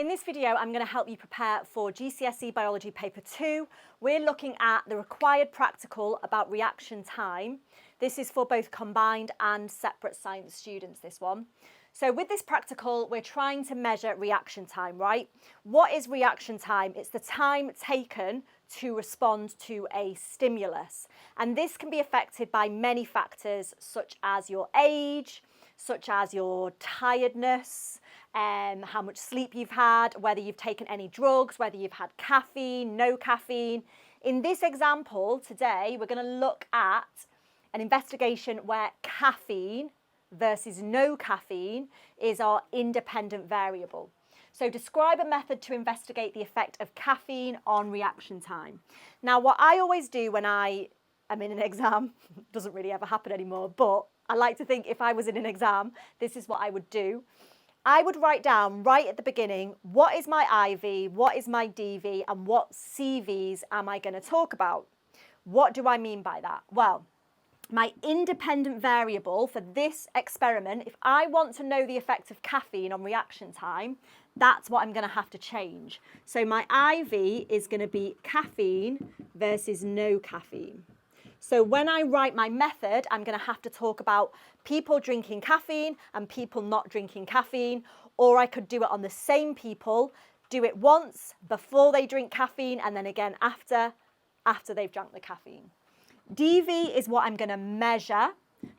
In this video, I'm going to help you prepare for GCSE Biology Paper 2. We're looking at the required practical about reaction time. This is for both combined and separate science students, this one. So with this practical, we're trying to measure reaction time, right? What is reaction time? It's the time taken to respond to a stimulus. And this can be affected by many factors, such as your age, such as your tiredness, how much sleep you've had, whether you've taken any drugs, whether you've had caffeine, no caffeine. In this example today, we're going to look at an investigation where caffeine versus no caffeine is our independent variable. So describe a method to investigate the effect of caffeine on reaction time. Now, what I always do when I am in an exam, doesn't really ever happen anymore, but I like to think if I was in an exam, this is what I would do. I would write down right at the beginning, what is my IV, what is my DV, and what CVs am I going to talk about? What do I mean by that? Well, my independent variable for this experiment, if I want to know the effect of caffeine on reaction time, that's what I'm going to have to change. So my IV is going to be caffeine versus no caffeine. So when I write my method, I'm going to have to talk about people drinking caffeine and people not drinking caffeine, or I could do it on the same people, do it once before they drink caffeine and then again after they've drunk the caffeine. DV is what I'm going to measure.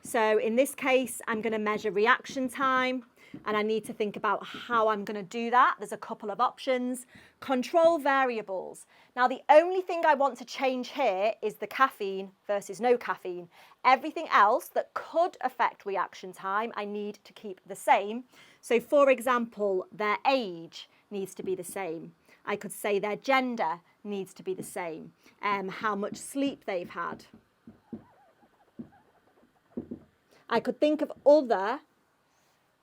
So in this case, I'm going to measure reaction time, and I need to think about how I'm going to do that. There's a couple of options. Control variables. Now, the only thing I want to change here is the caffeine versus no caffeine. Everything else that could affect reaction time, I need to keep the same. So, for example, their age needs to be the same. I could say their gender needs to be the same. How much sleep they've had. I could think of other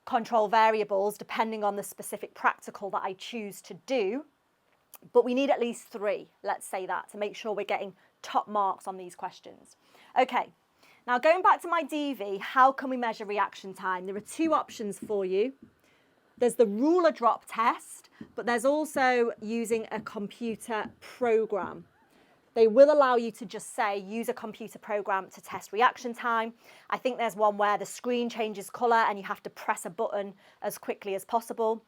control variables depending on the specific practical that I choose to do, but we need at least 3, let's say that, to make sure we're getting top marks on these questions. Okay, now going back to my DV, how can we measure reaction time? There are 2 options for you. There's the ruler drop test, but there's also using a computer program. They will allow you to just say, use a computer program to test reaction time. I think there's one where the screen changes colour and you have to press a button as quickly as possible.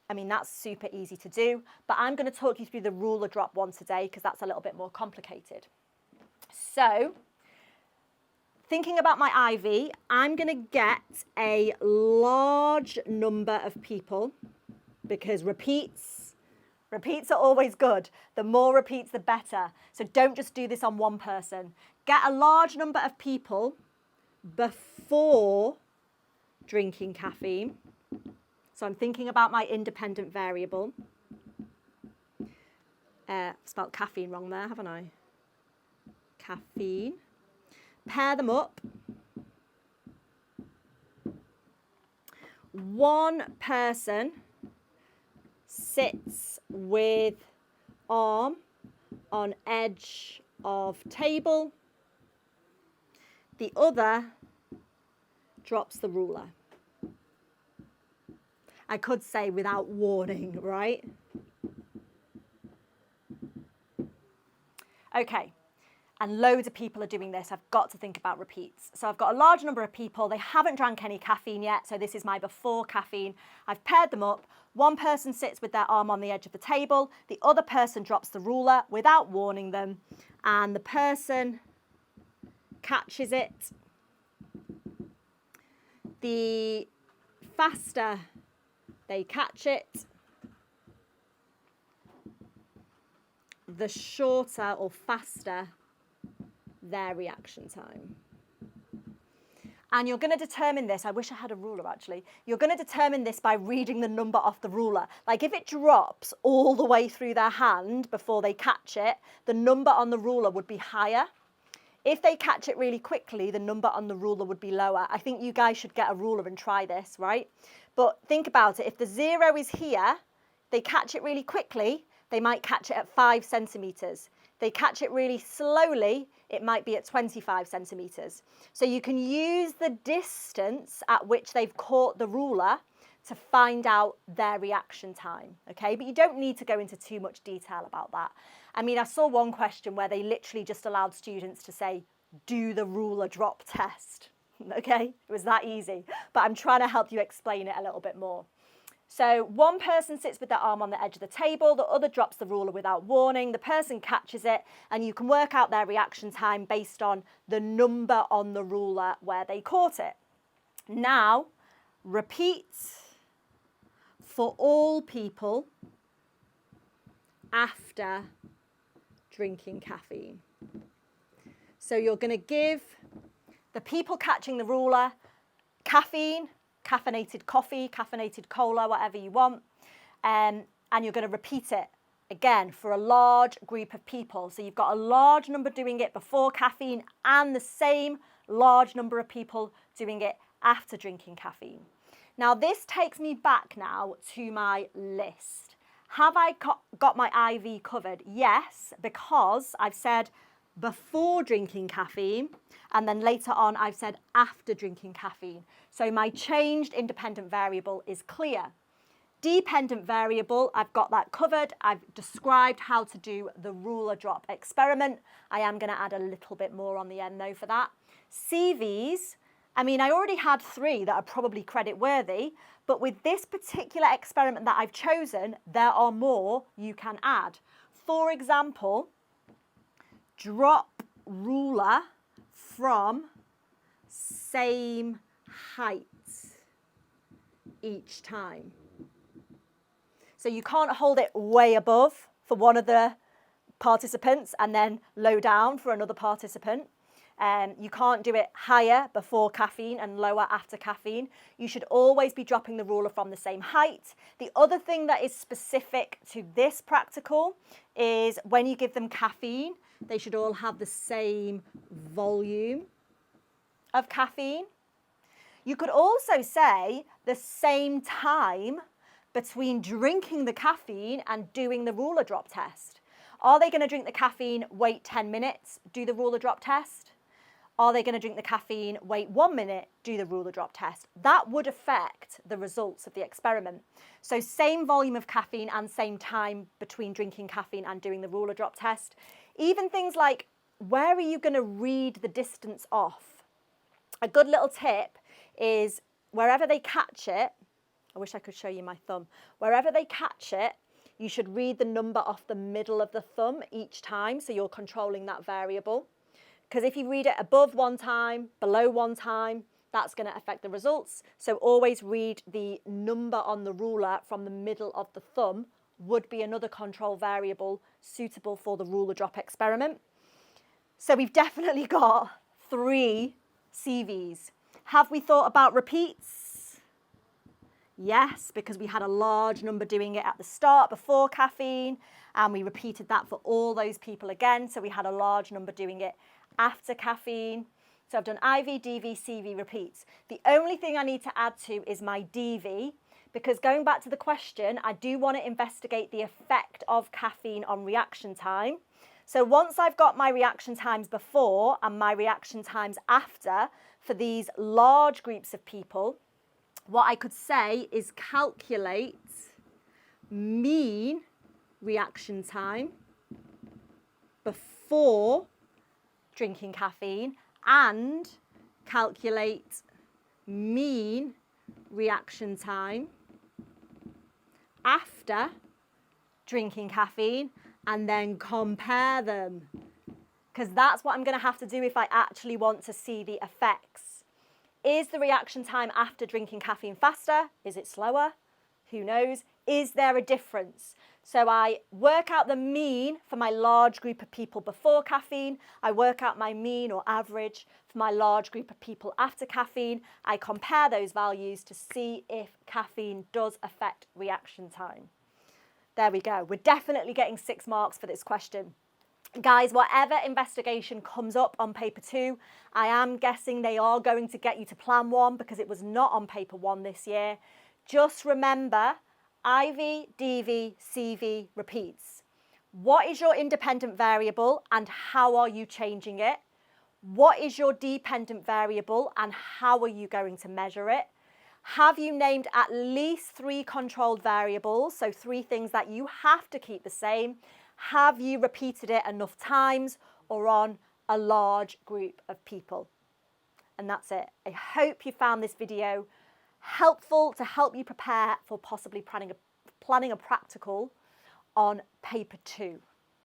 I mean, that's super easy to do, but I'm going to talk you through the ruler drop one today because that's a little bit more complicated. So, thinking about my IV, I'm going to get a large number of people because repeats are always good. The more repeats, the better. So don't just do this on one person. Get a large number of people before drinking caffeine. So I'm thinking about my independent variable. I've spelled caffeine wrong there, haven't I? Caffeine. Pair them up. One person sits with arm on edge of table. The other drops the ruler. I could say without warning, right? Okay. And loads of people are doing this. I've got to think about repeats. So I've got a large number of people. They haven't drank any caffeine yet. So this is my before caffeine. I've paired them up. One person sits with their arm on the edge of the table. The other person drops the ruler without warning them. And the person catches it. The faster they catch it, the shorter or faster their reaction time. And you're going to determine this, I wish I had a ruler actually, you're going to determine this by reading the number off the ruler. Like if it drops all the way through their hand before they catch it, the number on the ruler would be higher. If they catch it really quickly, the number on the ruler would be lower. I think you guys should get a ruler and try this, right? But think about it, if the 0 is here, they catch it really quickly, they might catch it at 5 centimetres. They catch it really slowly, it might be at 25 centimetres. So you can use the distance at which they've caught the ruler to find out their reaction time, okay? But you don't need to go into too much detail about that. I mean, I saw one question where they literally just allowed students to say, do the ruler drop test, okay? It was that easy, but I'm trying to help you explain it a little bit more. So one person sits with their arm on the edge of the table, the other drops the ruler without warning, the person catches it, and you can work out their reaction time based on the number on the ruler where they caught it. Now, repeat for all people after drinking caffeine. So you're going to give the people catching the ruler caffeine, caffeinated coffee, caffeinated cola, whatever you want, and you're going to repeat it again for a large group of people. So you've got a large number doing it before caffeine and the same large number of people doing it after drinking caffeine. Now this takes me back now to my list. Have I got my IV covered? Yes, because I've said before drinking caffeine, and then later on I've said after drinking caffeine. So my changed independent variable is clear. Dependent variable, I've got that covered. I've described how to do the ruler drop experiment. I am going to add a little bit more on the end though for that. CVs, I mean, I already had 3 that are probably credit worthy, but with this particular experiment that I've chosen, there are more you can add. For example, drop ruler from same height each time. So you can't hold it way above for one of the participants and then low down for another participant. You can't do it higher before caffeine and lower after caffeine. You should always be dropping the ruler from the same height. The other thing that is specific to this practical is when you give them caffeine, they should all have the same volume of caffeine. You could also say the same time between drinking the caffeine and doing the ruler drop test. Are they going to drink the caffeine, wait 10 minutes, do the ruler drop test? Are they going to drink the caffeine, wait 1 minute, do the ruler drop test? That would affect the results of the experiment. So same volume of caffeine and same time between drinking caffeine and doing the ruler drop test. Even things like, where are you going to read the distance off? A good little tip is wherever they catch it, I wish I could show you my thumb, wherever they catch it, you should read the number off the middle of the thumb each time, so you're controlling that variable. Because if you read it above one time, below one time, that's going to affect the results. So always read the number on the ruler from the middle of the thumb would be another control variable suitable for the ruler drop experiment. So we've definitely got 3 CVs. Have we thought about repeats? Yes, because we had a large number doing it at the start before caffeine, and we repeated that for all those people again. So we had a large number doing it after caffeine. So I've done IV, DV, CV repeats. The only thing I need to add to is my DV, because going back to the question, I do want to investigate the effect of caffeine on reaction time. So once I've got my reaction times before and my reaction times after for these large groups of people, what I could say is calculate mean reaction time before drinking caffeine and calculate mean reaction time after drinking caffeine, and then compare them, because that's what I'm going to have to do if I actually want to see the effects. Is the reaction time after drinking caffeine faster? Is it slower? Who knows? Is there a difference? So I work out the mean for my large group of people before caffeine. I work out my mean or average for my large group of people after caffeine. I compare those values to see if caffeine does affect reaction time. There we go. We're definitely getting 6 marks for this question. Guys, whatever investigation comes up on paper 2, I am guessing they are going to get you to plan 1 because it was not on paper 1 this year. Just remember, IV, DV, CV repeats. What is your independent variable and how are you changing it? What is your dependent variable and how are you going to measure it? Have you named at least 3 controlled variables, so 3 things that you have to keep the same? Have you repeated it enough times or on a large group of people? And that's it. I hope you found this video helpful to help you prepare for possibly planning a practical on paper 2.